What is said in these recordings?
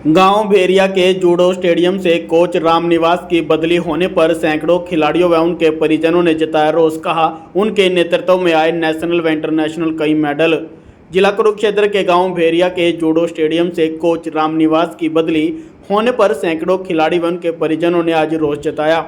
गांव भेरिया के judo stadium से कोच रामनिवास की बदली होने पर सैकड़ों खिलाड़ियों व उनके परिजनों ने जताया रोष। कहा, उनके नेतृत्व में आए नेशनल व इंटरनेशनल कई मेडल। जिला कुरुक्षेत्र के गांव भेरिया के जूडो स्टेडियम से कोच रामनिवास की बदली होने पर सैकड़ों खिलाड़ी व उनके परिजनों ने आज रोष जताया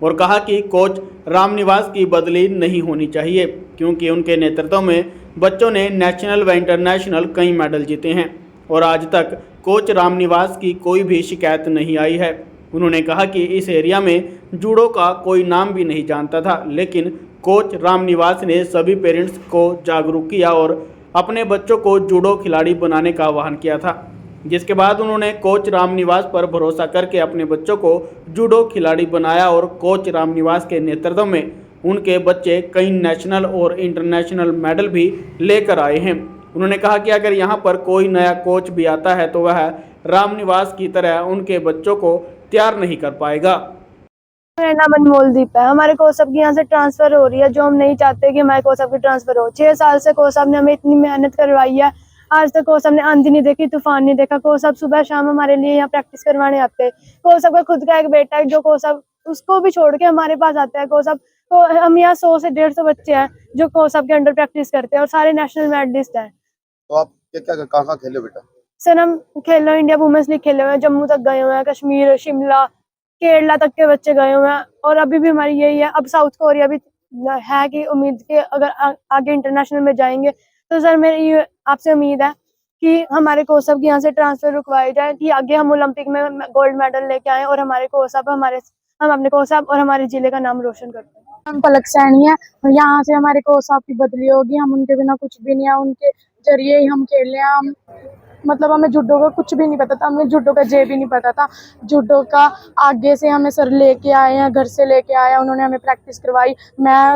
और कहा कि कोच रामनिवास की बदली नहीं होनी चाहिए, क्योंकि उनके नेतृत्व में बच्चों ने नेशनल व इंटरनेशनल कई मेडल जीते हैं और आज तक कोच रामनिवास की कोई भी शिकायत नहीं आई है। उन्होंने कहा कि इस एरिया में जूडो का कोई नाम भी नहीं जानता था, लेकिन कोच रामनिवास ने सभी पेरेंट्स को जागरूक किया और अपने बच्चों को जूडो खिलाड़ी बनाने का आह्वान किया था, जिसके बाद उन्होंने कोच रामनिवास पर भरोसा करके अपने बच्चों को जूडो खिलाड़ी बनाया और कोच रामनिवास के नेतृत्व में उनके बच्चे कई नेशनल और इंटरनेशनल मेडल भी लेकर आए हैं। उन्होंने कहा कि अगर यहाँ पर कोई नया कोच भी आता है तो वह रामनिवास की तरह उनके बच्चों को तैयार नहीं कर पाएगा। मेरा नाम अनमोलदीप है। हमारे कोच साहब की यहाँ से ट्रांसफर हो रही है, जो हम नहीं चाहते कि हमारे कोच साहब की ट्रांसफर हो। 6 साल से कोच साहब ने हमें इतनी मेहनत करवाई है, आज तक कोच साहब ने आंधी नहीं देखी, तूफान नहीं देखा। कोच साहब सुबह शाम हमारे लिए यहाँ प्रैक्टिस करवाने आते हैं। कोच साहब का खुद का एक बेटा है, जो कोच साहब उसको भी छोड़ के हमारे पास आता है। कोच साहब तो हम यहाँ 100 से 150 बच्चे हैं जो कोच साहब के अंडर प्रैक्टिस करते हैं और सारे नेशनल मेडलिस्ट हैं। तो आप क्या कहाँ खेले बेटा? सर हम खेलो इंडिया वुमेन्स लीग खेले हुए हैं, जम्मू तक गए हुए हैं, कश्मीर, शिमला, केरला तक के बच्चे गए हुए हैं और अभी भी हमारी यही है। अब साउथ कोरिया भी है कि उम्मीद के अगर आगे इंटरनेशनल में जाएंगे तो सर मेरी आपसे उम्मीद है कि हमारे कोच साहब की यहाँ से ट्रांसफर रुकवाई जाए कि आगे हम ओलंपिक में गोल्ड मेडल लेके आए और हमारे कोच साहब हम अपने कोच साहब और हमारे जिले का नाम रोशन करते हैं। हम पलक सैनी है, यहाँ से हमारे कोच साहब की बदली होगी। हम उनके बिना कुछ भी नहीं है, उनके जरिए ही हम खेले हैं। हम मतलब हमें जूडो का कुछ भी नहीं पता था, हमें जूडो का जे भी नहीं पता था। जूडो का आगे से हमें सर लेके आए हैं, घर से लेके आए हैं, उन्होंने हमें प्रैक्टिस करवाई।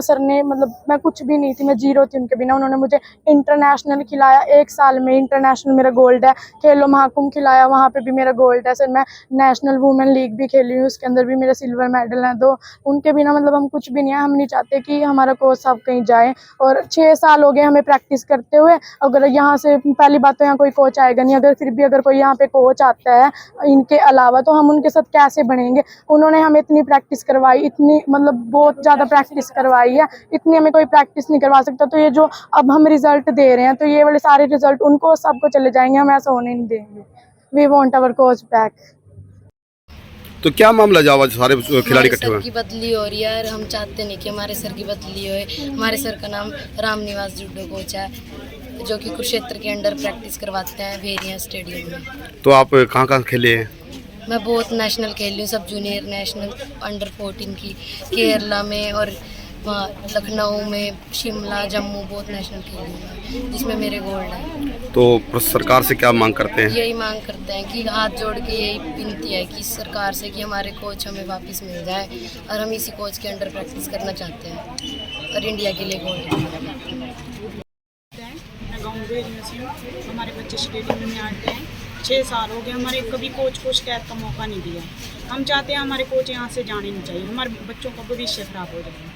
सर ने मतलब मैं कुछ भी नहीं थी, मैं जीरो थी उनके बिना। उन्होंने मुझे इंटरनेशनल खिलाया, 1 साल में इंटरनेशनल मेरा गोल्ड है। खेलो महाकुंभ खिलाया, वहाँ पे भी मेरा गोल्ड है। सर मैं नेशनल वुमेन लीग भी खेली हूँ, उसके अंदर भी मेरा सिल्वर मेडल है। तो उनके बिना मतलब हम कुछ भी नहीं है। हम नहीं चाहते कि हमारा कोच साहब कहीं जाए और 6 साल हो गए हमें प्रैक्टिस करते हुए। अगर यहाँ से पहली बात तो यहाँ कोई कोच आएगा नहीं, अगर फिर भी अगर कोई यहाँ पे कोच आता है इनके अलावा तो हम उनके साथ कैसे बढ़ेंगे। उन्होंने हमें इतनी प्रैक्टिस करवाई, इतनी मतलब बहुत ज़्यादा प्रैक्टिस करवाई है, इतनी हमें कोई प्रैक्टिस नहीं करवा सकता। तो ये जो अब हम रिजल्ट दे रहे हैं तो ये वाले सारे रिजल्ट उनको सबको चले जाएंगे, हम ऐसा होने नहीं देंगे। We want our coach back. तो क्या मामला जावा सारे खिलाड़ी इकट्ठे हुए? सर की बदली हो रही है और हम चाहते नहीं कि हमारे सर की बदली होए। हमारे सर का नाम रामनिवास जूडो कोच है, जो कि कुरुक्षेत्र के अंडर प्रैक्टिस करवाते हैं भेरिया स्टेडियम में। तो आप कहाँ खेले हैं? मैं बहुत नेशनल खेली हूँ, सब जूनियर नेशनल, अंडर 14 की केरला में और वहाँ लखनऊ में, शिमला, जम्मू, बहुत नेशनल खेली हूँ जिसमें मेरे गोल्ड है। तो सरकार से क्या मांग करते हैं? यही मांग करते हैं कि हाथ जोड़ के यही विनती है कि सरकार से कि हमारे कोच हमें वापस मिल जाए और हम इसी कोच के अंडर प्रैक्टिस करना चाहते हैं और इंडिया के लिए गोल्ड। गाँव भेरिया से हूँ, हमारे बच्चे स्टेडियम में आते हैं। 6 साल हो गए, हमारे कभी कोच को शिकायत का मौका नहीं दिया। हम चाहते हैं हमारे कोच यहाँ से जाने नहीं चाहिए, हमारे बच्चों का भविष्य खराब हो जाए।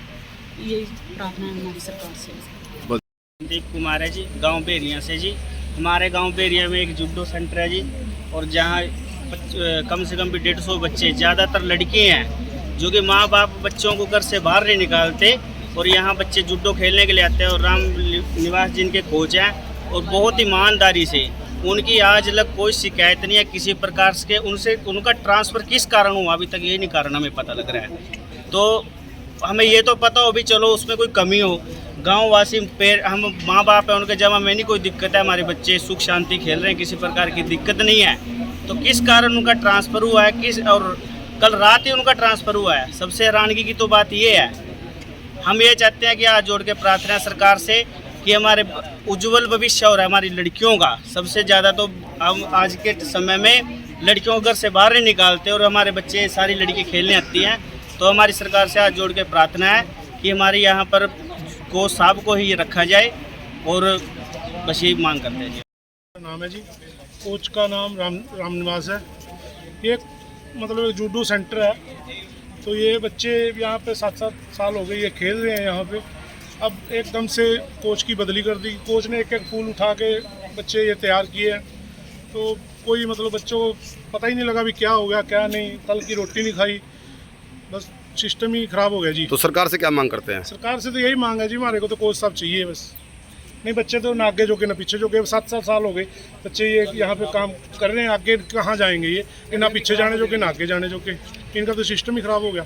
यही प्रार्थना है हमारी सरकार से। दीप कुमार है जी, गांव भेरिया से जी। हमारे गांव भेरिया में एक जूडो सेंटर है जी, और जहां कम से कम भी 150 बच्चे, ज़्यादातर लड़के हैं, जो कि माँ बाप बच्चों को घर से बाहर नहीं निकालते और यहाँ बच्चे जूडो खेलने के लिए आते हैं। और रामनिवास जिनके कोच हैं और बहुत ईमानदारी से उनकी आज तक कोई शिकायत नहीं है किसी प्रकार से। उनका ट्रांसफ़र किस कारण हुआ अभी तक ये नहीं कारण हमें पता लग रहा है। तो हमें ये तो पता हो भी चलो उसमें कोई कमी हो, गांववासी हम माँ बाप है, उनके जमा में नहीं कोई दिक्कत है, हमारे बच्चे सुख शांति खेल रहे हैं, किसी प्रकार की दिक्कत नहीं है। तो किस कारण उनका ट्रांसफ़र हुआ है और कल रात ही उनका ट्रांसफ़र हुआ है। सबसे हैरानगी की तो बात ये है। हम ये चाहते हैं कि हाथ जोड़ के प्रार्थना सरकार से कि हमारे उज्जवल भविष्य और हमारी लड़कियों का, सबसे ज़्यादा तो हम आज के समय में लड़कियों को घर से बाहर नहीं निकालते और हमारे बच्चे सारी लड़की खेलने आती हैं। तो हमारी सरकार से हाथ जोड़ के प्रार्थना है कि हमारे यहाँ पर कोच साहब को ही रखा जाए और बस यही मांग करते हैं जी। नाम है जी, कोच का नाम रामनिवास है। ये मतलब एक जूडो सेंटर है, तो ये बच्चे यहाँ पे 7-7 साल हो गए ये खेल रहे हैं यहाँ पे। अब एकदम से कोच की बदली कर दी। कोच ने एक फूल उठा के बच्चे ये तैयार किए हैं तो कोई मतलब बच्चों को पता ही नहीं लगा भी क्या हो गया क्या नहीं, कल की रोटी नहीं खाई, बस सिस्टम ही ख़राब हो गया जी। तो सरकार से क्या मांग करते हैं? सरकार से तो यही मांग है जी, हमारे को तो कोच साहब चाहिए बस। नहीं बच्चे तो ना आगे जो के ना पीछे जो के, 7-7 साल हो गए बच्चे ये यहाँ पे काम कर रहे हैं, आगे कहाँ जाएंगे ये ना पीछे जाने जो के ना आगे जाने जो के, इनका तो सिस्टम ही ख़राब हो गया।